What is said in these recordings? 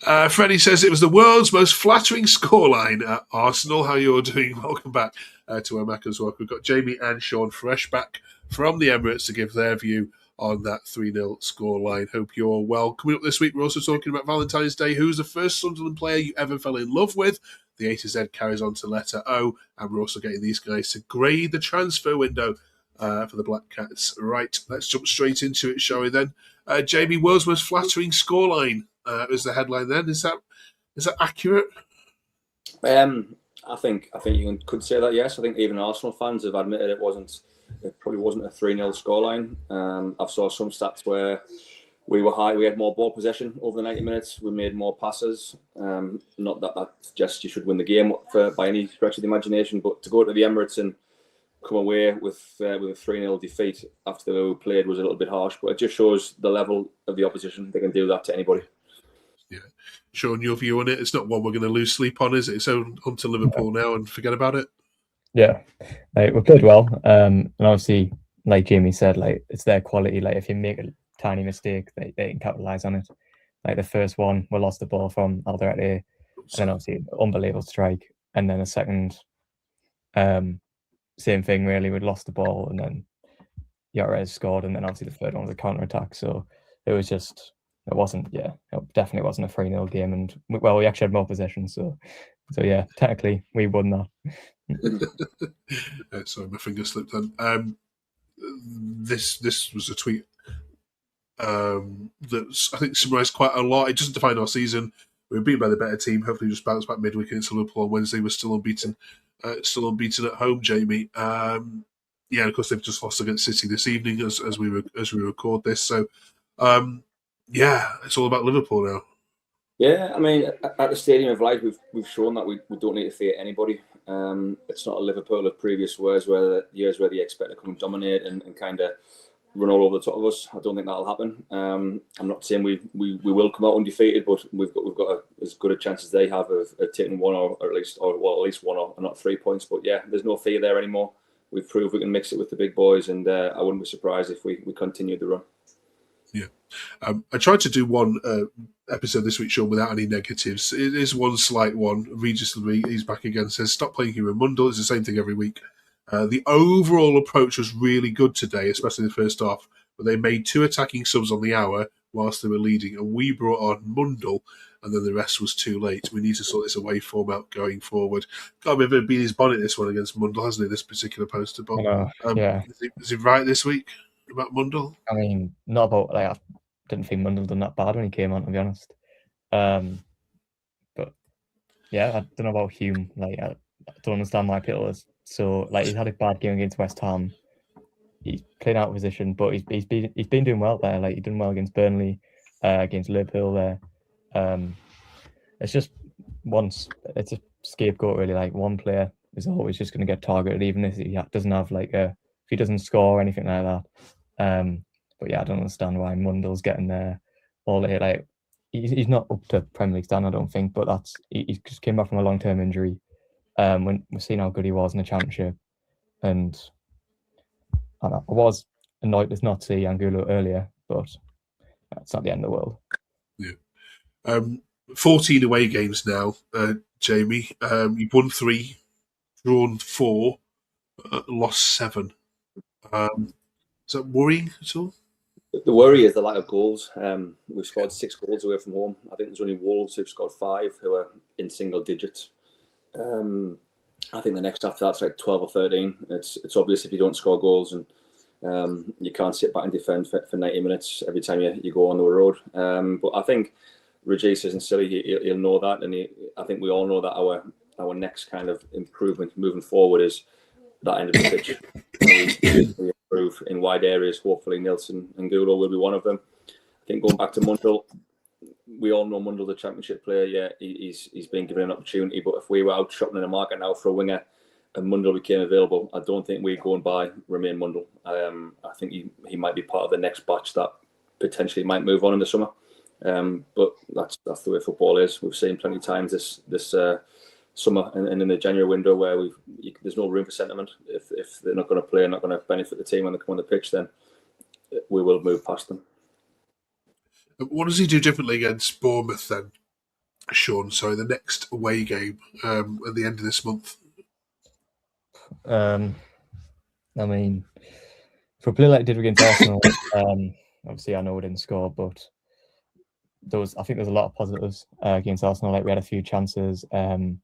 Freddie says it was the world's most flattering scoreline at Arsenal. How you're doing? Welcome back to our Mackems Walk. We've got Jamie and Sean fresh back from the Emirates to give their view on that 3-0 scoreline. Hope you're all well. Coming up this week, we're also talking about Valentine's Day. Who's the first Sunderland player you ever fell in love with? The A to Z carries on to letter O, and we're also getting these guys to grade the transfer window for the Black Cats. Right, let's jump straight into it, shall we then? Jamie, world's most flattering scoreline is the headline then. Is that accurate? I think you could say that, yes. I think even Arsenal fans have admitted it probably wasn't a 3-0 scoreline. I've saw some stats where we were high, we had more ball possession over the 90 minutes, we made more passes. Not that suggests you should win the game by any stretch of the imagination, but to go to the Emirates and come away with a 3-0 defeat after the way we played was a little bit harsh, but it just shows the level of the opposition. They can do that to anybody. Yeah. Sean, your view on it? It's not one we're going to lose sleep on, is it? It's on to Liverpool now and forget about it. Yeah, we played well, and obviously, like Jamie said, like it's their quality. Like if you make a tiny mistake, they can capitalize on it. Like the first one, we lost the ball from Alderete, and then obviously unbelievable strike, and then a second, same thing really. We'd lost the ball, and then Yarez scored, and then obviously the third one was a counter attack. So it was just. It definitely wasn't a 3-0 game, and we actually had more possession. So yeah, technically we won that. Sorry, my finger slipped then. This was a tweet that I think summarised quite a lot. It doesn't define our season. We were beaten by the better team. Hopefully, just bounce back midweek against Liverpool on Wednesday. We're still unbeaten at home, Jamie. Yeah, of course they've just lost against City this evening as we record this. So. Yeah, it's all about Liverpool now. Yeah, I mean, at the Stadium of Light, we've shown that we don't need to fear anybody. It's not a Liverpool of previous years where they expect to come and dominate and kind of run all over the top of us. I don't think that'll happen. I'm not saying we will come out undefeated, but we've got as good a chance as they have of taking one or at least one or not 3 points. But yeah, there's no fear there anymore. We've proved we can mix it with the big boys, and I wouldn't be surprised if we continued the run. Yeah. I tried to do one episode this week, Sean, without any negatives. It is one slight one. Regis Lee, he's back again, says, stop playing Hero Mundle. It's the same thing every week. The overall approach was really good today, especially the first half, but they made 2 attacking subs on the hour whilst they were leading, and we brought on Mundle, and then the rest was too late. We need to sort this away form out going forward. Got a bit of been his bonnet this one against Mundle, hasn't he, this particular poster? But yeah. Is he right this week about Mundle? I mean, not about, like, I didn't think Mundle done that bad when he came on, to be honest. But yeah, I don't know about Hume. Like, I don't understand why people is so, like, he's had a bad game against West Ham. He's playing out of position, but he's been doing well there. Like, he done well against Burnley, against Liverpool there. It's just it's a scapegoat really. Like, one player is always just going to get targeted, even if he doesn't have if he doesn't score or anything like that. But yeah, I don't understand why Mundle's getting there all day. Like, he's not up to Premier League standard, I don't think. But he just came back from a long-term injury. When we've seen how good he was in the Championship, and I was annoyed to not see Angulo earlier, but it's not the end of the world. Yeah. 14 away games now, Jamie. You've won 3, drawn 4, lost 7. Is that worrying at all? The worry is the lack of goals. We've scored 6 goals away from home. I think there's only Wolves who've scored 5 who are in single digits. I think the next after that's like 12 or 13. It's obvious if you don't score goals and you can't sit back and defend for 90 minutes every time you go on the road. But I think Regis isn't silly. He'll know that, and I think we all know that our next kind of improvement moving forward is that end of the pitch. we improve in wide areas. Hopefully, Nilsson and Gulo will be one of them. I think going back to Mundle, we all know Mundle, the Championship player. Yeah, he's been given an opportunity. But if we were out shopping in the market now for a winger and Mundle became available, I don't think we'd go and buy Romain Mundle. I think he might be part of the next batch that potentially might move on in the summer. But that's the way football is. We've seen plenty of times this summer and in the January window where there's no room for sentiment. If they're not going to play and not going to benefit the team when they come on the pitch, then we will move past them. What does he do differently against Bournemouth then? Sean, sorry, the next away game at the end of this month? I mean, for a player like did against Arsenal, obviously I know we didn't score, but I think there's a lot of positives against Arsenal. Like we had a few chances. I've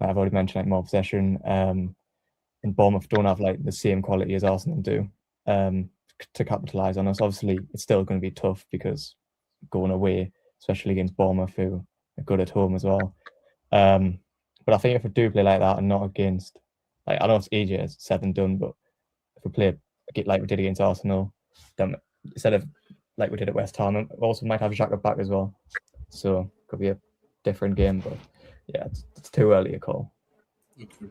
already mentioned like more possession. And Bournemouth don't have like the same quality as Arsenal do to capitalise on us. Obviously, it's still going to be tough because going away, especially against Bournemouth, who are good at home as well. But I think if we do play like that and not against, like I know it's easier, it's said and done, but if we play like we did against Arsenal, then instead of like we did at West Ham, we also might have Xhaka back as well. So could be a different game, but yeah, it's too early to call. Okay.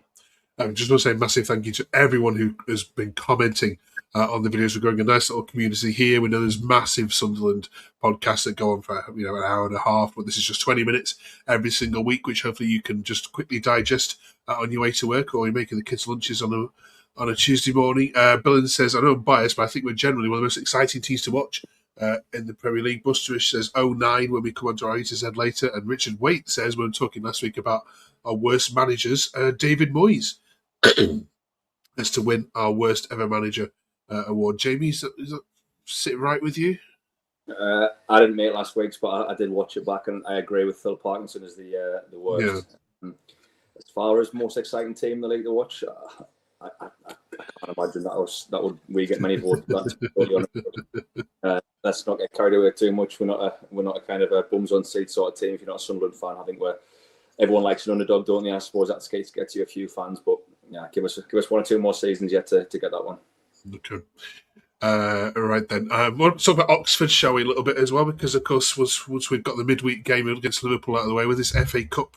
Just want to say a massive thank you to everyone who has been commenting on the videos. We're growing a nice little community here. We know there's massive Sunderland podcasts that go on for an hour and a half, but this is just 20 minutes every single week, which hopefully you can just quickly digest on your way to work, or you're making the kids' lunches on a Tuesday morning. Billin says, I know I'm biased, but I think we're generally one of the most exciting teams to watch in the Premier League. Busterish says 09 when we come on to our A to Z later. And Richard Waite says, we were talking last week about our worst managers, David Moyes, as to win our worst ever manager award. Jamie, is that sit right with you? I didn't make last week's, but I did watch it back, and I agree with Phil Parkinson as the worst. Yeah. As far as most exciting team in the league to watch, I can't imagine that we get many votes. Let's not get carried away too much. We're not a kind of a bums on seats sort of team. If you're not a Sunderland fan, I think everyone likes an underdog, don't they? I suppose that gets you a few fans, but yeah, give us 1 or 2 more seasons yet to get that one. Okay. All right then. We'll talk about Oxford, shall we, a little bit as well, because of course once we've got the midweek game against Liverpool out of the way with this FA Cup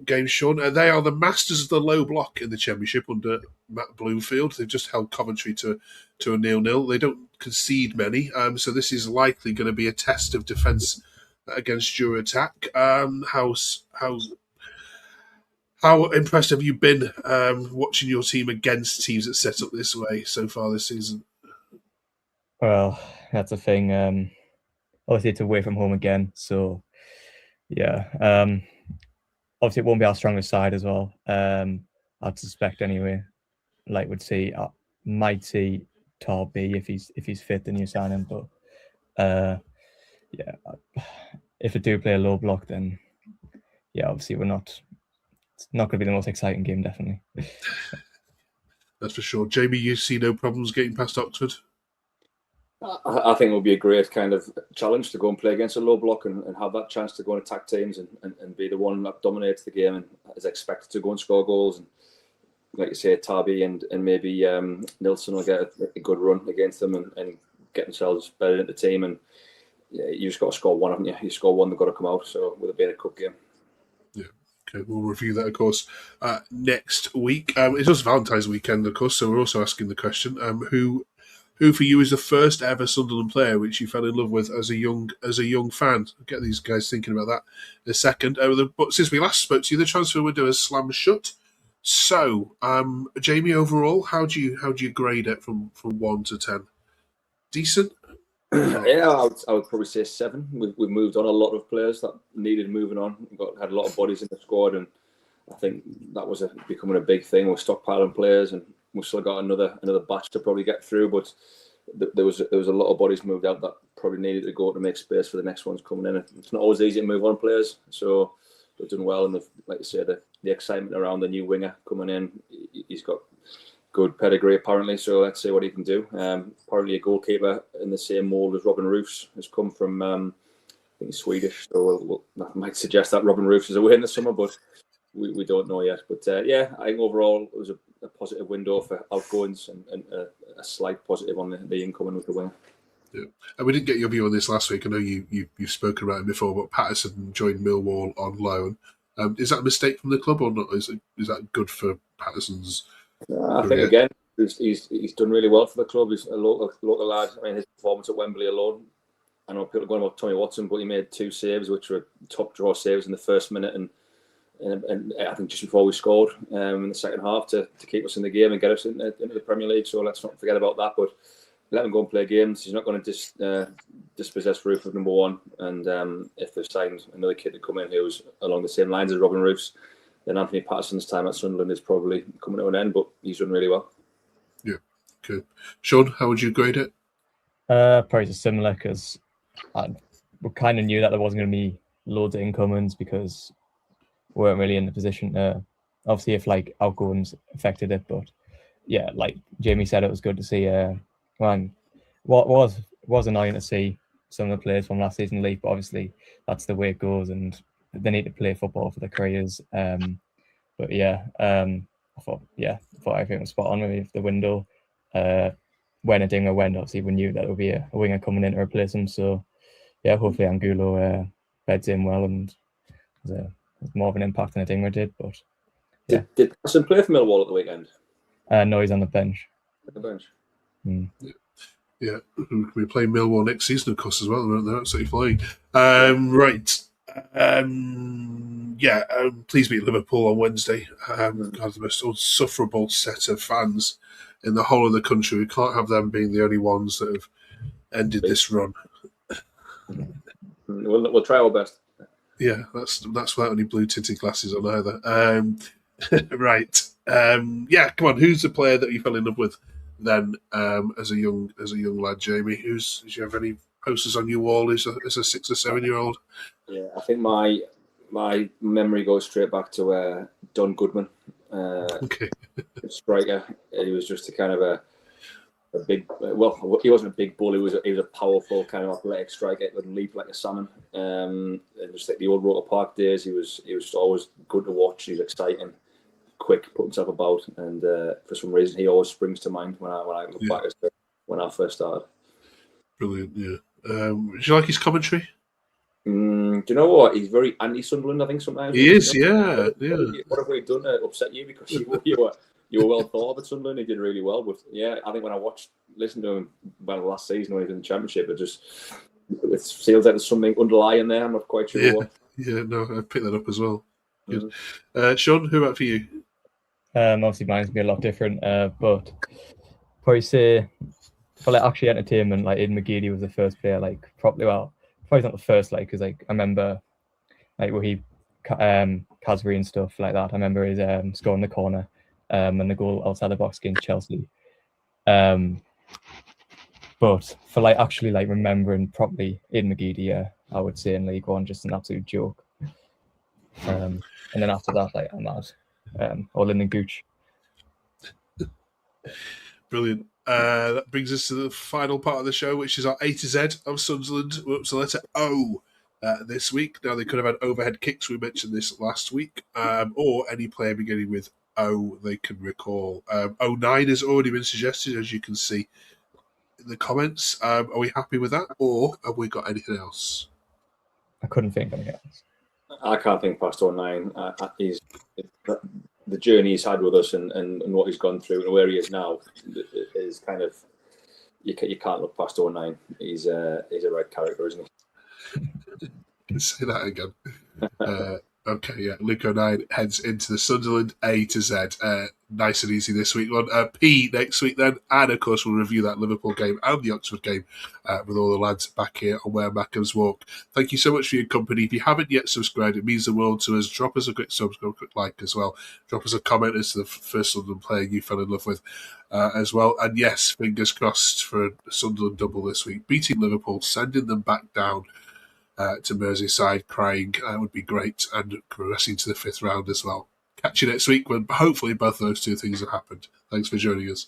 game, Sean, they are the masters of the low block in the Championship under Matt Bloomfield. They've just held Coventry to a 0-0. They don't concede many, so this is likely going to be a test of defence against your attack. How impressed have you been watching your team against teams that set up this way so far this season? Well, that's a thing. Obviously, it's away from home again, so yeah. Obviously, it won't be our strongest side as well. I'd suspect anyway. Like, I might see Tar B if he's fit, the new signing. But yeah, if we do play a low block, then yeah, obviously it's not going to be the most exciting game, definitely. That's for sure. Jamie, you see no problems getting past Oxford? I think it will be a great kind of challenge to go and play against a low block and have that chance to go and attack teams and be the one that dominates the game and is expected to go and score goals. And like you say, Tabi and maybe Nilsson will get a good run against them and get themselves better in the team. And yeah, you just got to score one, haven't you? You score one, they've got to come out. So with it being a cup game. Yeah. Okay, we'll review that, of course, next week. It's also Valentine's weekend, of course, so we're also asking the question, who for you is the first ever Sunderland player which you fell in love with as a young fan? I'll get these guys thinking about that in a second. But since we last spoke to you, the transfer window has slammed shut. So, Jamie, overall, how do you grade it from 1 to 10? Decent? Yeah, I would probably say 7. We've moved on a lot of players that needed moving on. Had a lot of bodies in the squad, and I think that was becoming a big thing. We're stockpiling players, and we've still got another batch to probably get through. But there was a lot of bodies moved out that probably needed to go to make space for the next ones coming in. It's not always easy to move on players, so they've done well. And like you say, the excitement around the new winger coming in, he's got good pedigree apparently. So let's see what he can do. Apparently, a goalkeeper in the same mould as Robin Roos has come from I think he's Swedish. So that might suggest that Robin Roos is away in the summer, but we don't know yet. But yeah, I think overall it was a positive window for outgoings and a slight positive on the incoming with the winger. Yeah, and we didn't get your view on this last week. I know you've spoken about it before, but Patterson joined Millwall on loan. Is that a mistake from the club or not? Is that good for Patterson's? I think again, he's done really well for the club. He's a local lad. I mean, his performance at Wembley alone. I know people are going about Tommy Watson, but he made 2 saves, which were top draw saves in the first minute, and I think just before we scored in the second half to keep us in the game and get us into the Premier League. So let's not forget about that. But let him go and play games. He's not going to dispossess Roof of number one. And if they've signed another kid to come in who's along the same lines as Robin Roofs, then Anthony Patterson's time at Sunderland is probably coming to an end. But he's done really well. Yeah, good. Sean, how would you grade it? Probably just similar, because we kind of knew that there wasn't going to be loads of incomings because we weren't really in the position to, obviously, if like outgoings affected it. But yeah, like Jamie said, it was good to see. What was annoying to see some of the players from last season leave, but obviously that's the way it goes, and they need to play football for their careers. But yeah, I thought everything was spot on with the window. When Adingra went, obviously we knew that there would be a winger coming in to replace him. So yeah, hopefully Angulo beds in well and has more of an impact than Adingra did. But yeah. Did Patterson play for Millwall at the weekend? No, he's on the bench. At the bench. Mm. Yeah, we play Millwall next season, of course, as well. They're absolutely flying. Right. Please beat Liverpool on Wednesday. God, the most insufferable set of fans in the whole of the country. We can't have them being the only ones that have ended this run. We'll try our best. Yeah, that's without any blue tinted glasses on either. Right. Come on. Who's the player that you fell in love with then as a young lad, Jamie? Do you have any posters on your wall as a 6 or 7 year old? Yeah, I think my memory goes straight back to Don Goodman, striker. He was just a kind of a big. Well, he wasn't a big bull. He was a powerful kind of athletic striker. He could leap like a salmon. And just like the old Roker Park days, he was just always good to watch. He was exciting, quick, put himself about, and for some reason he always springs to mind when I look back as to when I first started. Brilliant. Yeah. Do you like his commentary? Do you know what? He's very anti-Sunderland, I think, sometimes. He is, yeah. What have we done to upset you? Because you were well thought of at Sunderland. He did really well. But yeah, I think when I listened to him last season when he was in the Championship, it feels like there's something underlying there. I'm not quite sure what. Yeah, no, I picked that up as well. Good. Sean, who about for you? Obviously mine's going to be a lot different, but probably say for like actually entertainment, like Aidan McGeady was the first player, like probably not the first, like, because like I remember like where he Casbury and stuff like that. I remember his scoring the corner and the goal outside the box against Chelsea. But for like actually like remembering properly Aidan McGeady, I would say in League One, just an absolute joke. And then after that, like I'm at or Lyndon Gooch. Brilliant. That brings us to the final part of the show, which is our A to Z of Sunderland. We're up to letter O this week. Now, they could have had overhead kicks. We mentioned this last week. Or any player beginning with O they can recall. 09 has already been suggested, as you can see in the comments. Are we happy with that? Or have we got anything else? I couldn't think of anything else. I can't think past 09. The journey he's had with us and what he's gone through and where he is now is kind of you can't look past 09. He's a right character, isn't he? Say that again. Okay, yeah. Luke 09 heads into the Sunderland A to Z. Nice and easy this week. On P next week then. And of course we'll review that Liverpool game and the Oxford game with all the lads back here on Where Mackems Walk. Thank you so much for your company. If you haven't yet subscribed, it means the world to us. Drop us a quick subscribe, quick like as well. Drop us a comment as to the first Sunderland player you fell in love with as well. And yes, fingers crossed for a Sunderland double this week. Beating Liverpool, sending them back down to Merseyside, crying would be great, and progressing to the 5th round as well. Catch you next week when hopefully both of those two things have happened. Thanks for joining us.